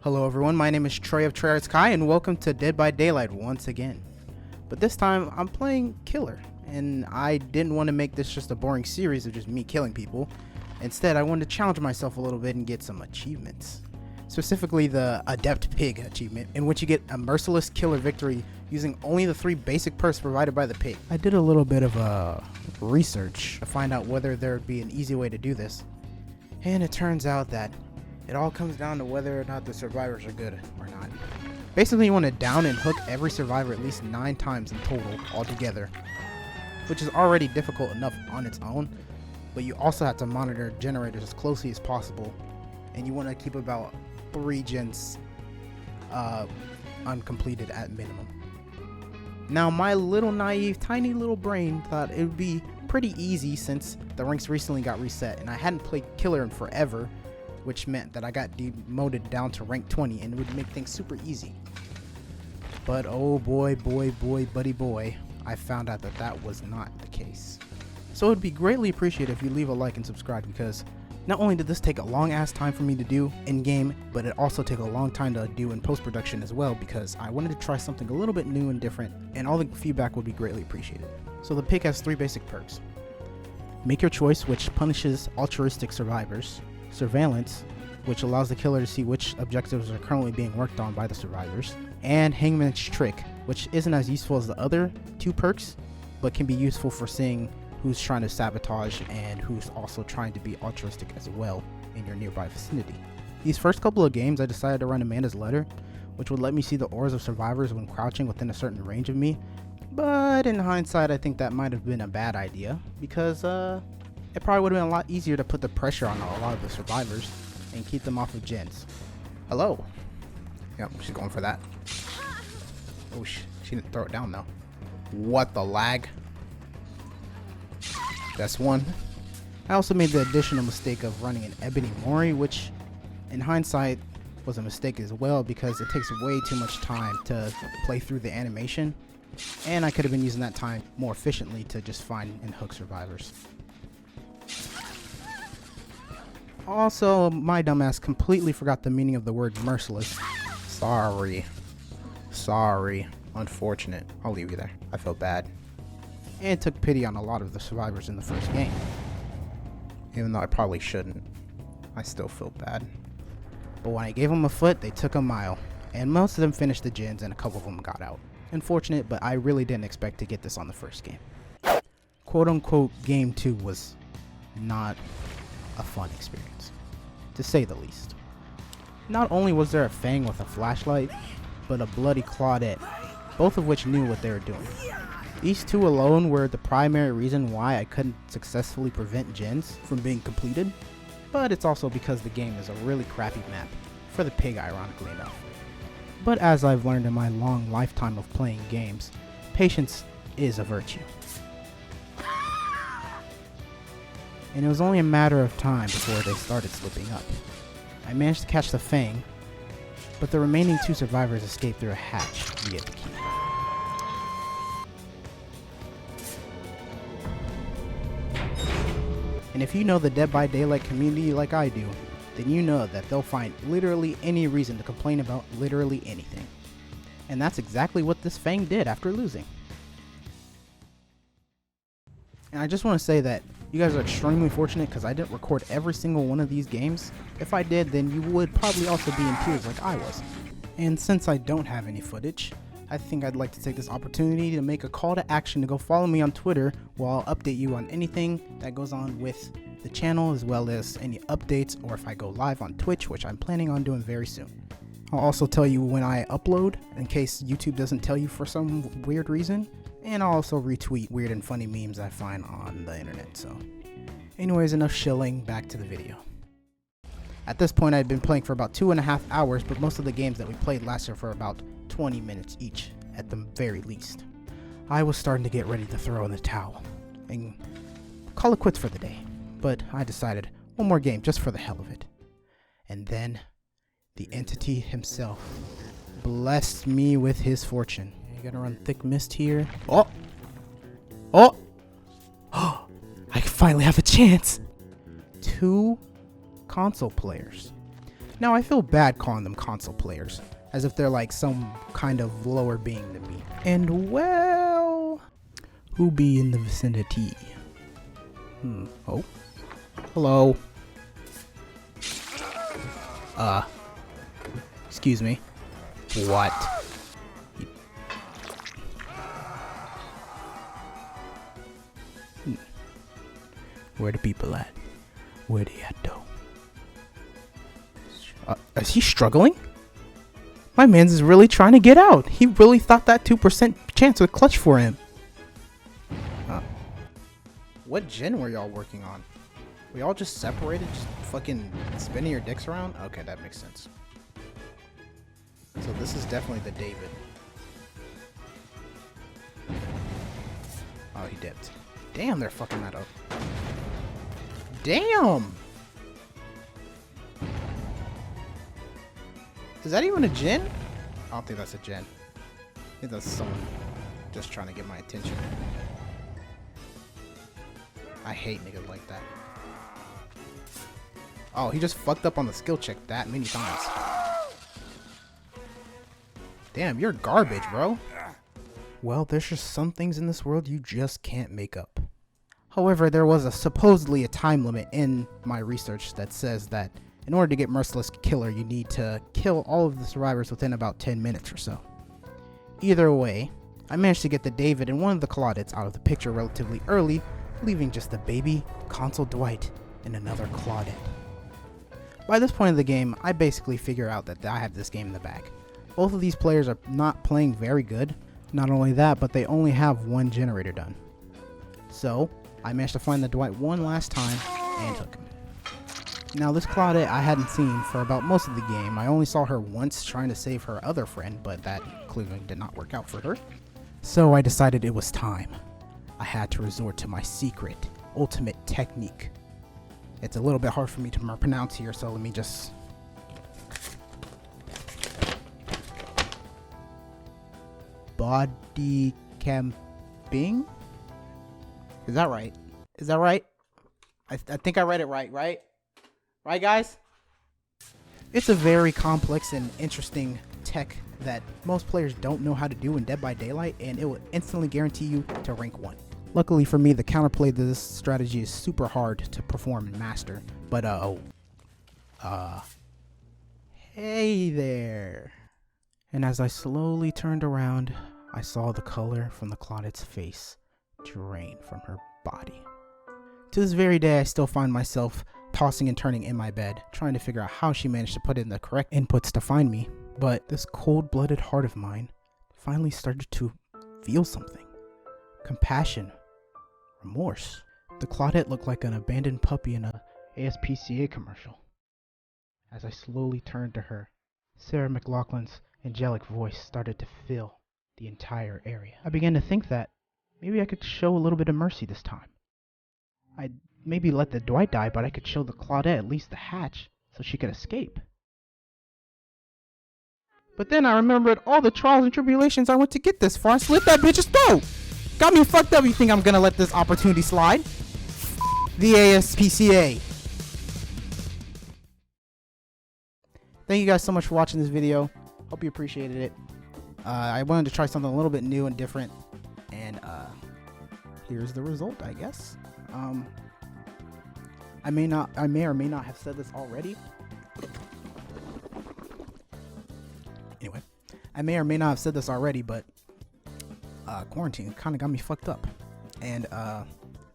Hello everyone, my name is Troy of Treyarch Kai and welcome to Dead by Daylight once again. But this time I'm playing Killer, and I didn't want to make this just a boring series of just me killing people. Instead, I wanted to challenge myself a little bit and get some achievements. Specifically the Adept Pig achievement, in which you get a merciless killer victory using only the 3 basic perks provided by the pig. I did a little bit of research to find out whether there would be an easy way to do this, and it turns out that it all comes down to whether or not the survivors are good or not. Basically, you want to down and hook every survivor at least 9 times in total altogether, which is already difficult enough on its own, but you also have to monitor generators as closely as possible, and you want to keep about 3 gens uncompleted at minimum. Now, my little naive, tiny little brain thought it would be pretty easy since the ranks recently got reset, and I hadn't played Killer in forever, which meant that I got demoted down to rank 20 and it would make things super easy. But oh boy, buddy boy, I found out that that was not the case. So it would be greatly appreciated if you leave a like and subscribe, because not only did this take a long ass time for me to do in game, but it also took a long time to do in post-production as well, because I wanted to try something a little bit new and different, and all the feedback would be greatly appreciated. So the pig has 3 basic perks. Make your choice, which punishes altruistic survivors. Surveillance, which allows the killer to see which objectives are currently being worked on by the survivors, and Hangman's Trick, which isn't as useful as the other 2 perks, but can be useful for seeing who's trying to sabotage and who's also trying to be altruistic as well in your nearby vicinity. These first couple of games I decided to run Amanda's Letter, which would let me see the auras of survivors when crouching within a certain range of me, but in hindsight I think that might have been a bad idea, because it probably would have been a lot easier to put the pressure on a lot of the survivors and keep them off of gens. Hello. Yep, she's going for that. Oh, she didn't throw it down though. What the lag? That's one. I also made the additional mistake of running an Ebony Mori, which in hindsight was a mistake as well, because it takes way too much time to play through the animation, and I could have been using that time more efficiently to just find and hook survivors. Also, my dumbass completely forgot the meaning of the word merciless. Sorry. Unfortunate. I'll leave you there. I felt bad. And took pity on a lot of the survivors in the first game. Even though I probably shouldn't. I still feel bad. But when I gave them a foot, they took a mile. And most of them finished the gens and a couple of them got out. Unfortunate, but I really didn't expect to get this on the first game. Quote unquote game 2 was not a fun experience, to say the least. Not only was there a Fang with a flashlight, but a bloody Claudette, both of which knew what they were doing. These 2 alone were the primary reason why I couldn't successfully prevent gens from being completed, but it's also because the game is a really crappy map, for the pig ironically enough. But as I've learned in my long lifetime of playing games, patience is a virtue. And it was only a matter of time before they started slipping up. I managed to catch the Fang, but the remaining 2 survivors escaped through a hatch via the key. And if you know the Dead by Daylight community like I do, then you know that they'll find literally any reason to complain about literally anything. And that's exactly what this Fang did after losing. And I just want to say that you guys are extremely fortunate, because I didn't record every single one of these games. If I did, then you would probably also be in tears like I was. And since I don't have any footage, I think I'd like to take this opportunity to make a call to action to go follow me on Twitter, where I'll update you on anything that goes on with the channel, as well as any updates, or if I go live on Twitch, which I'm planning on doing very soon. I'll also tell you when I upload, in case YouTube doesn't tell you for some weird reason. And I'll also retweet weird and funny memes I find on the internet. So anyways, enough shilling, back to the video. At this point, I'd been playing for about 2.5 hours, but most of the games that we played lasted for about 20 minutes each, at the very least. I was starting to get ready to throw in the towel and call it quits for the day, but I decided one more game just for the hell of it. And then the entity himself blessed me with his fortune. You gotta run thick mist here. Oh! I finally have a chance! 2 console players. Now, I feel bad calling them console players, as if they're like some kind of lower being than me. And well, who be in the vicinity? Oh, hello. Excuse me. What? Where the people at? Where they at though? Is he struggling? My man's is really trying to get out. He really thought that 2% chance would clutch for him. What gen were y'all working on? We all just separated, just fucking spinning your dicks around? Okay, that makes sense. So this is definitely the David. Oh, he dipped. Damn, they're fucking that up. Damn! Is that even a gen? I don't think that's a gen. I think that's someone just trying to get my attention. I hate niggas like that. Oh, he just fucked up on the skill check that many times. Damn, you're garbage, bro. Well, there's just some things in this world you just can't make up. However, there was supposedly a time limit in my research that says that in order to get Merciless Killer, you need to kill all of the survivors within about 10 minutes or so. Either way, I managed to get the David and one of the Claudets out of the picture relatively early, leaving just the baby, Console Dwight, and another Claudet. By this point of the game, I basically figure out that I have this game in the bag. Both of these players are not playing very good. Not only that, but they only have one generator done. So, I managed to find the Dwight one last time and hook him. Now this Claudet I hadn't seen for about most of the game. I only saw her once trying to save her other friend, but that clearly did not work out for her. So I decided it was time. I had to resort to my secret, ultimate technique. It's a little bit hard for me to pronounce here, so let me just... Body camping? Is that right? Is that right? I think I read it right? Right, guys? It's a very complex and interesting tech that most players don't know how to do in Dead by Daylight, and it will instantly guarantee you to rank 1. Luckily for me, the counterplay to this strategy is super hard to perform and master, but hey there. And as I slowly turned around, I saw the color from the Claudet's face drain from her body. To this very day, I still find myself tossing and turning in my bed, trying to figure out how she managed to put in the correct inputs to find me. But this cold-blooded heart of mine finally started to feel something. Compassion. Remorse. The Claudet looked like an abandoned puppy in a ASPCA commercial. As I slowly turned to her, Sarah McLachlan's angelic voice started to fill the entire area. I began to think that maybe I could show a little bit of mercy this time. I'd maybe let the Dwight die, but I could show the Claudet at least the hatch so she could escape. But then I remembered all the trials and tribulations I went to get this far and slit that bitch's throat. Got me fucked up. You think I'm gonna let this opportunity slide? The ASPCA. Thank you guys so much for watching this video. Hope you appreciated it. I wanted to try something a little bit new and different, and here's the result, I guess. I may or may not have said this already. Anyway, I may or may not have said this already, but quarantine kind of got me fucked up, and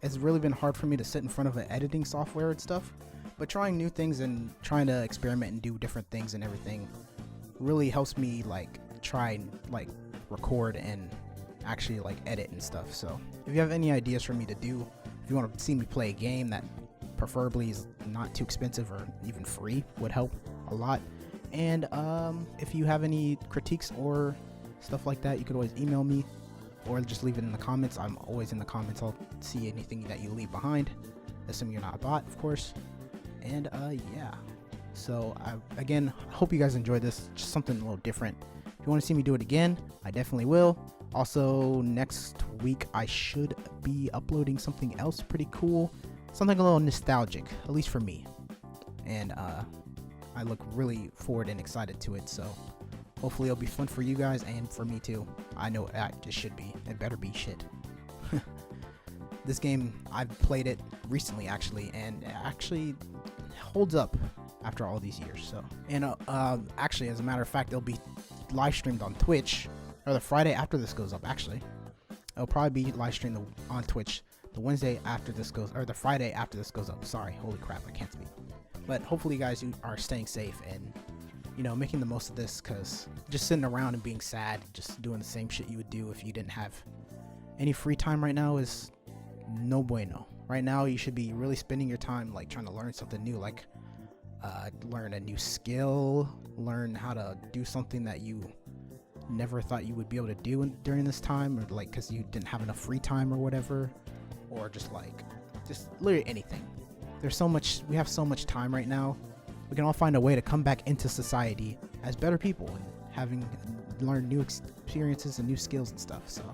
it's really been hard for me to sit in front of an editing software and stuff. But trying new things and trying to experiment and do different things and everything really helps me try and record and actually edit and stuff. So if you have any ideas for me to do, if you want to see me play a game that preferably is not too expensive or even free, would help a lot. And if you have any critiques or stuff like that, you could always email me or just leave it in the comments. I'm always in the comments. I'll see anything that you leave behind, assuming you're not a bot, of course. And yeah, so again, hope you guys enjoyed this. Just something a little different. If you want to see me do it again, I definitely will. Also, next week I should be uploading something else pretty cool, something a little nostalgic, at least for me. And I look really forward and excited to it. So hopefully it'll be fun for you guys and for me too. I know it should be. It better be shit. This game, I've played it recently actually, and it actually holds up after all these years. So, and actually, as a matter of fact, it'll be live streamed on Twitch, or the Friday after this goes up. Actually, it'll probably be live streamed on Twitch the Wednesday after this goes, or the Friday after this goes up. Sorry, holy crap, I can't speak. But hopefully, you guys are staying safe and, you know, making the most of this, because just sitting around and being sad, just doing the same shit you would do if you didn't have any free time right now is no bueno. Right now, you should be really spending your time like trying to learn something new, like learn a new skill, learn how to do something that you never thought you would be able to do during this time, or like because you didn't have enough free time or whatever, or just literally anything. We have so much time right now. We can all find a way to come back into society as better people and learn new experiences and new skills and stuff. So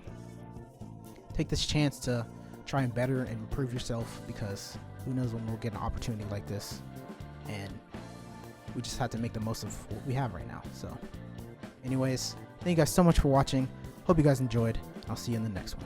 take this chance to try and better and improve yourself, because who knows when we'll get an opportunity like this, and we just have to make the most of what we have right now. So anyways, thank you guys so much for watching. Hope you guys enjoyed. I'll see you in the next one.